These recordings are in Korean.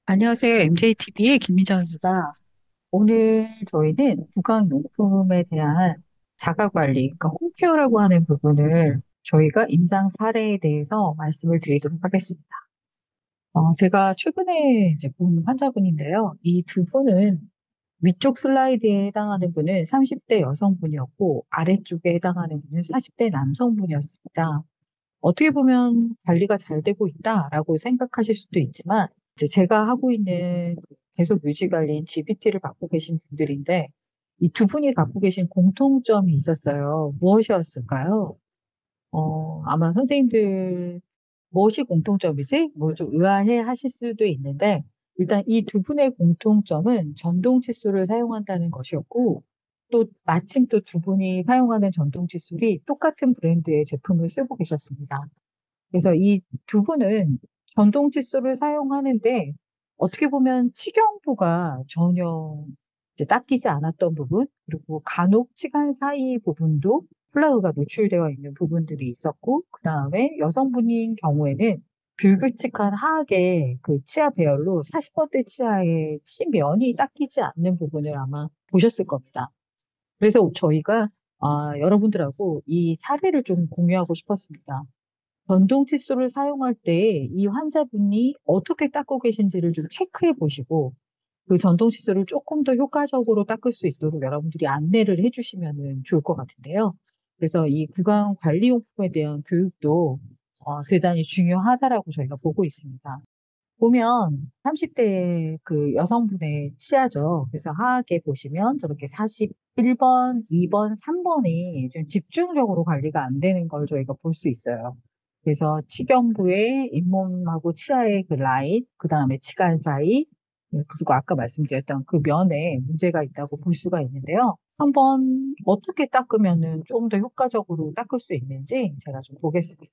안녕하세요. MJTV의 김민정입니다. 오늘 저희는 구강용품에 대한 자가관리, 그러니까 홈케어라고 하는 부분을 저희가 임상 사례에 대해서 말씀을 드리도록 하겠습니다. 제가 최근에 이제 본 환자분인데요. 이 두 분은 위쪽 슬라이드에 해당하는 분은 30대 여성분이었고, 아래쪽에 해당하는 분은 40대 남성분이었습니다. 어떻게 보면 관리가 잘 되고 있다라고 생각하실 수도 있지만, 이제 제가 하고 있는 그 계속 유지 관리인 GBT를 갖고 계신 분들인데, 이 두 분이 갖고 계신 공통점이 있었어요. 무엇이었을까요? 아마 선생님들 무엇이 공통점이지? 뭐 좀 의아해 하실 수도 있는데, 일단 이 두 분의 공통점은 전동 칫솔을 사용한다는 것이었고, 또 마침 또 두 분이 사용하는 전동 칫솔이 똑같은 브랜드의 제품을 쓰고 계셨습니다. 그래서 이 두 분은 전동 칫솔을 사용하는데 어떻게 보면 치경부가 전혀 이제 닦이지 않았던 부분, 그리고 간혹 치간 사이 부분도 플라그가 노출되어 있는 부분들이 있었고, 그 다음에 여성분인 경우에는 불규칙한 하악의 그 치아 배열로 40번대 치아의 치면이 닦이지 않는 부분을 아마 보셨을 겁니다. 그래서 저희가 여러분들하고 이 사례를 좀 공유하고 싶었습니다. 전동 칫솔을 사용할 때 이 환자분이 어떻게 닦고 계신지를 좀 체크해 보시고 그 전동 칫솔을 조금 더 효과적으로 닦을 수 있도록 여러분들이 안내를 해주시면 좋을 것 같은데요. 그래서 이 구강 관리용품에 대한 교육도 대단히 중요하다라고 저희가 보고 있습니다. 보면 30대 그 여성분의 치아죠. 그래서 하악에 보시면 저렇게 41번, 2번, 3번이 좀 집중적으로 관리가 안 되는 걸 저희가 볼 수 있어요. 그래서 치경부의 잇몸하고 치아의 그 라인, 그 다음에 치간 사이, 그리고 아까 말씀드렸던 그 면에 문제가 있다고 볼 수가 있는데요. 한번 어떻게 닦으면은 조금 더 효과적으로 닦을 수 있는지 제가 좀 보겠습니다.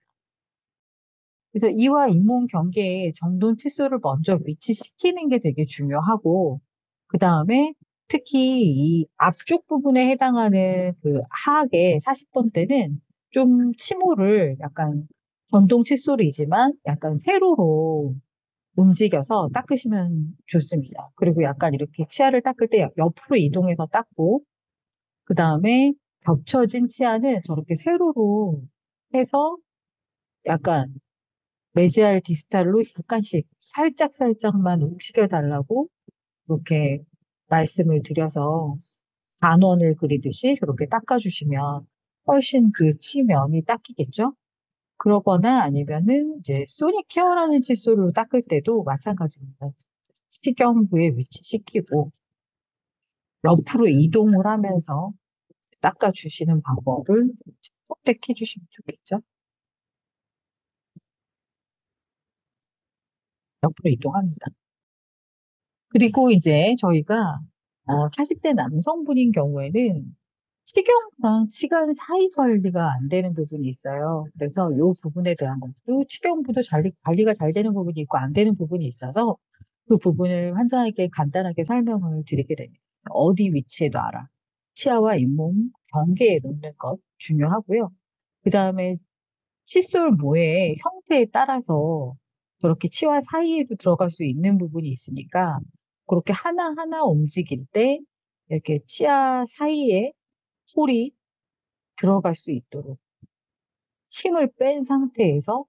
그래서 이와 잇몸 경계에 전동 칫솔을 먼저 위치시키는 게 되게 중요하고, 그 다음에 특히 이 앞쪽 부분에 해당하는 그 하악의 40번대는 좀 치모를 약간 전동 칫솔이지만 약간 세로로 움직여서 닦으시면 좋습니다. 그리고 약간 이렇게 치아를 닦을 때 옆으로 이동해서 닦고, 그 다음에 겹쳐진 치아는 저렇게 세로로 해서 약간 메지알 디스탈로 약간씩 살짝살짝만 움직여 달라고 그렇게 말씀을 드려서 반원을 그리듯이 저렇게 닦아주시면 훨씬 그 치면이 닦이겠죠? 그러거나 아니면은 이제 소닉 케어라는 칫솔로 닦을 때도 마찬가지입니다. 치경부에 위치시키고 옆으로 이동을 하면서 닦아주시는 방법을 선택해 주시면 좋겠죠? 옆으로 이동합니다. 그리고 이제 저희가 40대 남성분인 경우에는 치경부랑 치간 사이 관리가 안 되는 부분이 있어요. 그래서 이 부분에 대한 것도 치경부도 관리가 잘 되는 부분이 있고 안 되는 부분이 있어서 그 부분을 환자에게 간단하게 설명을 드리게 됩니다. 그래서 어디 위치에 놔라. 치아와 잇몸 경계에 놓는 것 중요하고요. 그 다음에 칫솔 모의 형태에 따라서 저렇게 치와 사이에도 들어갈 수 있는 부분이 있으니까 그렇게 하나하나 움직일 때 이렇게 치아 사이에 솔이 들어갈 수 있도록 힘을 뺀 상태에서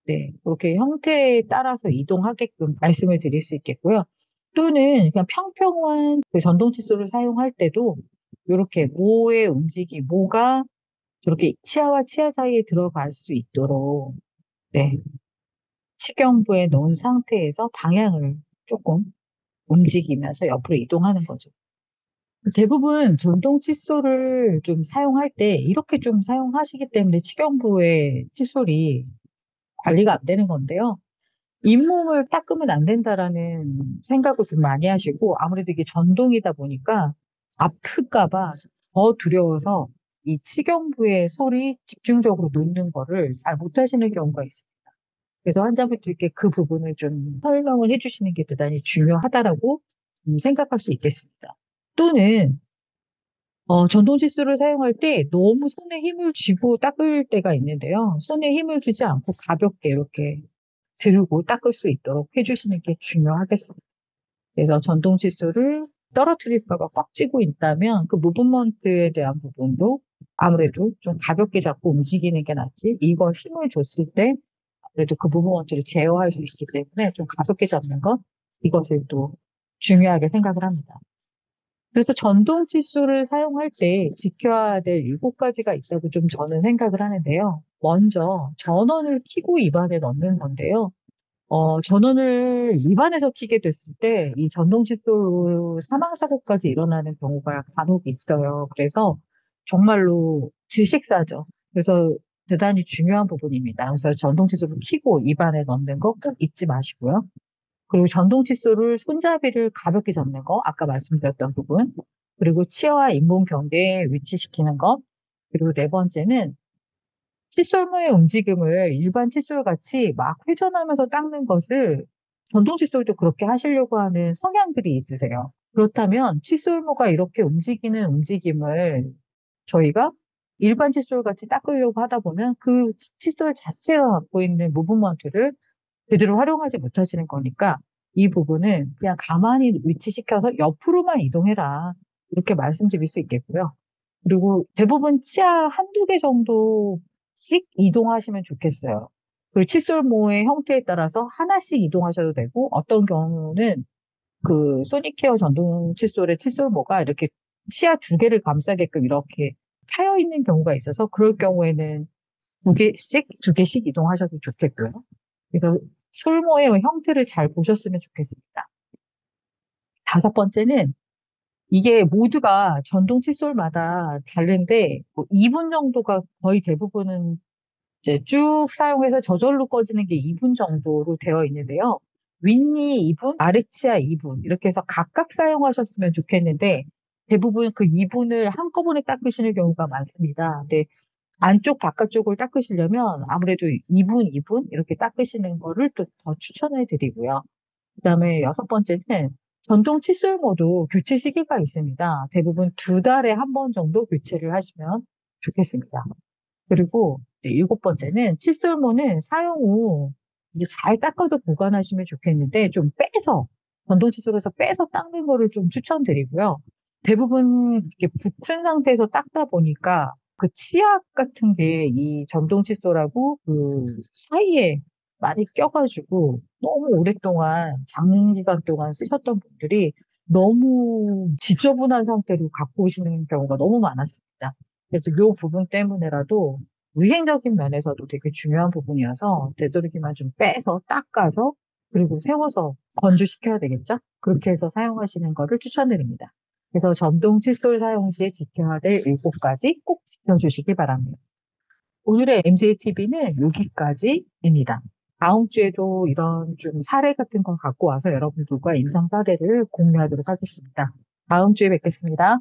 네, 그렇게 형태에 따라서 이동하게끔 말씀을 드릴 수 있겠고요. 또는 그냥 평평한 그 전동 칫솔을 사용할 때도 이렇게 모의 움직임, 모가 저렇게 치아와 치아 사이에 들어갈 수 있도록 네, 치경부에 놓은 상태에서 방향을 조금 움직이면서 옆으로 이동하는 거죠. 대부분 전동 칫솔을 좀 사용할 때 이렇게 좀 사용하시기 때문에 치경부의 칫솔이 관리가 안 되는 건데요. 잇몸을 닦으면 안 된다라는 생각을 좀 많이 하시고 아무래도 이게 전동이다 보니까 아플까 봐 더 두려워서 이 치경부의 솔이 집중적으로 놓는 거를 잘 못하시는 경우가 있습니다. 그래서 환자분들께 그 부분을 좀 설명을 해주시는 게 대단히 중요하다라고 생각할 수 있겠습니다. 또는 전동 칫솔을 사용할 때 너무 손에 힘을 쥐고 닦을 때가 있는데요. 손에 힘을 주지 않고 가볍게 이렇게 들고 닦을 수 있도록 해주시는 게 중요하겠습니다. 그래서 전동 칫솔을 떨어뜨릴까 봐 꽉 쥐고 있다면 그 무브먼트에 대한 부분도 아무래도 좀 가볍게 잡고 움직이는 게 낫지. 이걸 힘을 줬을 때 그래도 그 무브먼트를 제어할 수 있기 때문에 좀 가볍게 잡는 것, 이것을 또 중요하게 생각을 합니다. 그래서 전동 칫솔을 사용할 때 지켜야 될 7가지가 있다고 좀 저는 생각을 하는데요. 먼저 전원을 켜고 입안에 넣는 건데요. 전원을 입안에서 켜게 됐을 때 이 전동 칫솔로 사망 사고까지 일어나는 경우가 간혹 있어요. 그래서 정말로 질식사죠. 그래서 대단히 중요한 부분입니다. 그래서 전동 칫솔을 켜고 입안에 넣는 거 꼭 잊지 마시고요. 그리고 전동 칫솔을 손잡이를 가볍게 잡는 거, 아까 말씀드렸던 부분. 그리고 치아와 잇몸 경계에 위치시키는 것. 그리고 네 번째는 칫솔모의 움직임을 일반 칫솔 같이 막 회전하면서 닦는 것을 전동 칫솔도 그렇게 하시려고 하는 성향들이 있으세요. 그렇다면 칫솔모가 이렇게 움직이는 움직임을 저희가 일반 칫솔 같이 닦으려고 하다 보면 그 칫솔 자체가 갖고 있는 무브먼트를 제대로 활용하지 못하시는 거니까 이 부분은 그냥 가만히 위치시켜서 옆으로만 이동해라. 이렇게 말씀드릴 수 있겠고요. 그리고 대부분 치아 한두 개 정도씩 이동하시면 좋겠어요. 그리고 칫솔모의 형태에 따라서 하나씩 이동하셔도 되고 어떤 경우는 그 소니케어 전동 칫솔의 칫솔모가 이렇게 치아 2개를 감싸게끔 이렇게 파여 있는 경우가 있어서 그럴 경우에는 2개씩 이동하셔도 좋겠고요. 그래서 솔모의 형태를 잘 보셨으면 좋겠습니다. 5번째는 이게 모두가 전동 칫솔마다 다른데 뭐 2분 정도가 거의 대부분은 이제 쭉 사용해서 저절로 꺼지는 게 2분 정도로 되어 있는데요. 윗니 2분, 아래치아 2분 이렇게 해서 각각 사용하셨으면 좋겠는데 대부분 그 2분을 한꺼번에 닦으시는 경우가 많습니다. 근데 안쪽 바깥쪽을 닦으시려면 아무래도 2분, 2분 이렇게 닦으시는 거를 또 더 추천해 드리고요. 그다음에 6번째는 전동 칫솔모도 교체 시기가 있습니다. 대부분 2달에 한 번 정도 교체를 하시면 좋겠습니다. 그리고 이제 7번째는 칫솔모는 사용 후 이제 잘 닦아서 보관하시면 좋겠는데 좀 빼서 전동 칫솔에서 빼서 닦는 거를 좀 추천드리고요. 대부분 이렇게 붙은 상태에서 닦다 보니까 그 치약 같은 게 이 전동 칫솔하고 그 사이에 많이 껴가지고 너무 오랫동안 장기간 동안 쓰셨던 분들이 너무 지저분한 상태로 갖고 오시는 경우가 너무 많았습니다. 그래서 이 부분 때문에라도 위생적인 면에서도 되게 중요한 부분이어서 되도록이면 좀 빼서 닦아서 그리고 세워서 건조시켜야 되겠죠? 그렇게 해서 사용하시는 거를 추천드립니다. 그래서 전동 칫솔 사용 시에 지켜야 될 7가지 꼭 지켜주시기 바랍니다. 오늘의 MJTV는 여기까지입니다. 다음 주에도 이런 좀 사례 같은 거 갖고 와서 여러분들과 임상 사례를 공유하도록 하겠습니다. 다음 주에 뵙겠습니다.